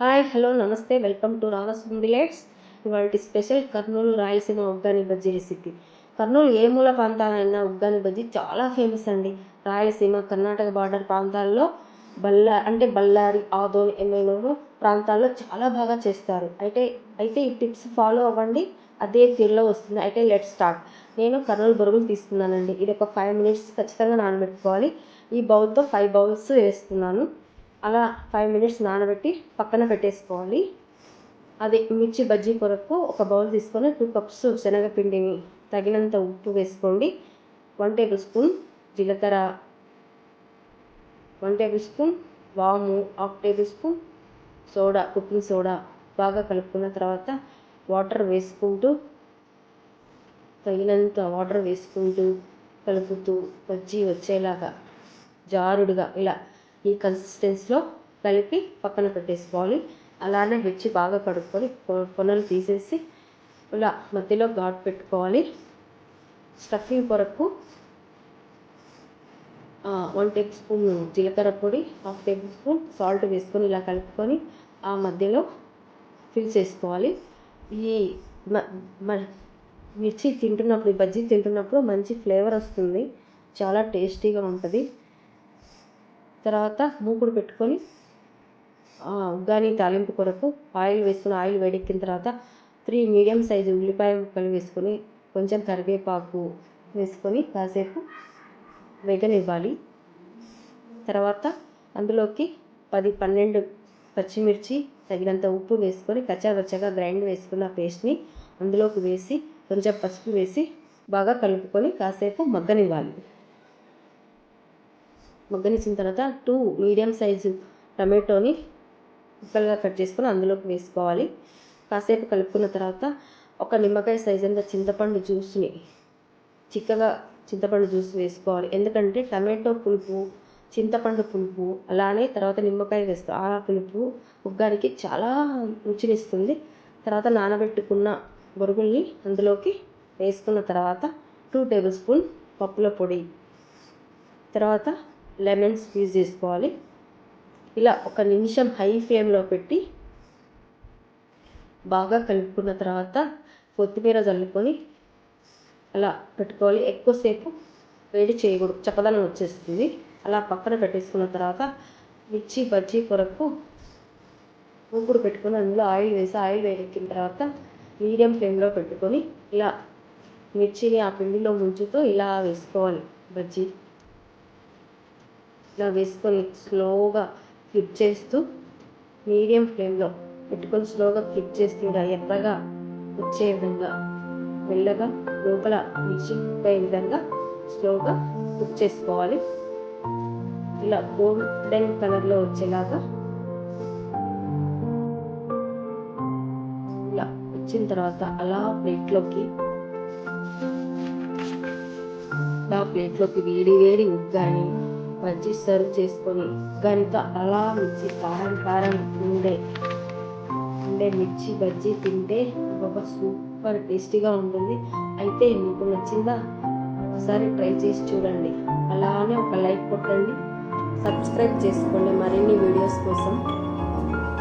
Hi hello నమస్తే welcome to Ramaswamy village. ఇవాళ special Kurnool Rayalaseema uggani bajji recipe. Kurnool ఏ మూల ప్రాంతాలైనా ఉగ్గాని బజ్జీ చాలా ఫేమస్ అండి. రాయలసీమ కర్ణాటక బార్డర్ ప్రాంతాల్లో బళ్ళారి ఆదోని ఎమ్మెల్యేలు ప్రాంతాల్లో చాలా బాగా చేస్తారు. అయితే ఈ టిప్స్ ఫాలో అవ్వండి, అదే తీరులో వస్తుంది. అయితే లెట్ స్టార్ట్. నేను కర్నూలు బొరుగులు తీసుకున్నానండి. ఇది ఒక 5 minutes ఖచ్చితంగా నానబెట్టుకోవాలి. ఈ బౌల్తో 5 bowls వేస్తున్నాను. అలా 5 minutes నానబెట్టి పక్కన పెట్టేసుకోవాలి. అది మిర్చి బజ్జీ కొరకు ఒక బౌల్ తీసుకొని 2 cups శనగపిండిని తగినంత ఉప్పు వేసుకోండి. 1 tablespoon జీలకర్ర, 1 tablespoon వాము, 1/2 tablespoon సోడా, కుకింగ్ సోడా బాగా కలుపుకున్న తర్వాత తగినంత వాటర్ వేసుకుంటూ కలుపుతూ బజ్జీ వచ్చేలాగా జారుడుగా ఇలా ఈ కన్సిస్టెన్సీలో కలిపి పక్కన పెట్టేసుకోవాలి. అలానే మిర్చి బాగా కడుక్కొని కొనలు తీసేసి ఇలా మధ్యలో ఘాటు పెట్టుకోవాలి. స్టఫింగ్ కొరకు 1 tablespoon జీలకర్ర పొడి, 1/2 tablespoon సాల్ట్ వేసుకొని ఇలా కలుపుకొని ఆ మధ్యలో ఫిల్ చేసుకోవాలి. ఈ మిర్చి తింటున్నప్పుడు, ఈ బజ్జీ తింటున్నప్పుడు మంచి ఫ్లేవర్ వస్తుంది, చాలా టేస్టీగా ఉంటుంది. తర్వాత మూకుడు పెట్టుకొని ఉగ్గాని తాలింపు కొరకు ఆయిల్ వేసుకుని ఆయిల్ వేడెక్కిన తర్వాత 3 మీడియం సైజు ఉల్లిపాయ ముక్కలు వేసుకొని కొంచెం కరివేపాకు వేసుకొని కాసేపు వేగనివ్వాలి. తర్వాత అందులోకి 10-12 పచ్చిమిర్చి, తగినంత ఉప్పు వేసుకొని కచ్చాపచ్చాగా గ్రైండ్ వేసుకున్న పేస్ట్ని అందులోకి వేసి కొంచెం పసుపు వేసి బాగా కలుపుకొని కాసేపు మగ్గనిచ్చిన తర్వాత 2 మీడియం సైజు టమాటోని ముక్కలుగా కట్ చేసుకొని అందులోకి వేసుకోవాలి. కాసేపు కలుపుకున్న తర్వాత ఒక నిమ్మకాయ సైజు అంత చింతపండు జ్యూస్ వేసుకోవాలి. ఎందుకంటే టమాటో పులుపు, చింతపండు పులుపు, అలానే తర్వాత నిమ్మకాయ వేస్తాం, ఆ పులుపు ఉగ్గానికి చాలా రుచినిస్తుంది. తర్వాత నానబెట్టుకున్న బొరుగుల్ని అందులోకి వేసుకున్న తర్వాత 2 tablespoon పప్పుల పొడి, తర్వాత లెమన్ స్క్వీజ్ చేసుకోవాలి. ఇలా 1 నిమిషం హై ఫ్లేమ్లో పెట్టి బాగా కలుపుకున్న తర్వాత కొత్తిమీర చల్లుకొని అలా పెట్టుకోవాలి. ఎక్కువసేపు వేడి చేయకూడదు, చప్పదనం వచ్చేస్తుంది. అలా పక్కన పెట్టేసుకున్న తర్వాత మిర్చి బజ్జీ కొరకు మూకుడు పెట్టుకొని అందులో ఆయిల్ వేసి ఆయిల్ వేడెక్కిన తర్వాత మీడియం ఫ్లేమ్లో పెట్టుకొని ఇలా మిర్చిని ఆ పిండిలో ముంచుతూ ఇలా వేసుకోవాలి. బజ్జీ ఇలా వేసుకొని స్లోగా ఫ్లిప్ చేస్తూ మీడియం ఫ్లేమ్లో పెట్టుకొని స్లోగా ఫ్లిప్ చేస్తూ ఇలా ఎర్రగా వచ్చే విధంగా మెల్లగా లోపల మిర్చి పోయే విధంగా స్లోగా కుక్ చేసుకోవాలి. ఇలా గోల్డెన్ కలర్లో వచ్చేలాగా ఇలా వచ్చిన తర్వాత అలా ప్లేట్లోకి వేడి వేడి ఉగ్గాని బజ్జీ సర్వ్ చేసుకొని ఉగ్గానితో అలా మిర్చి కారం ఉండే మిర్చి బజ్జీ తింటే ఒక సూపర్ టేస్టీగా ఉంటుంది. అయితే మీకు నచ్చిందా? ఒకసారి ట్రై చేసి చూడండి. అలానే ఒక లైక్ కొట్టండి, సబ్స్క్రైబ్ చేసుకోండి మరిన్ని వీడియోస్ కోసం.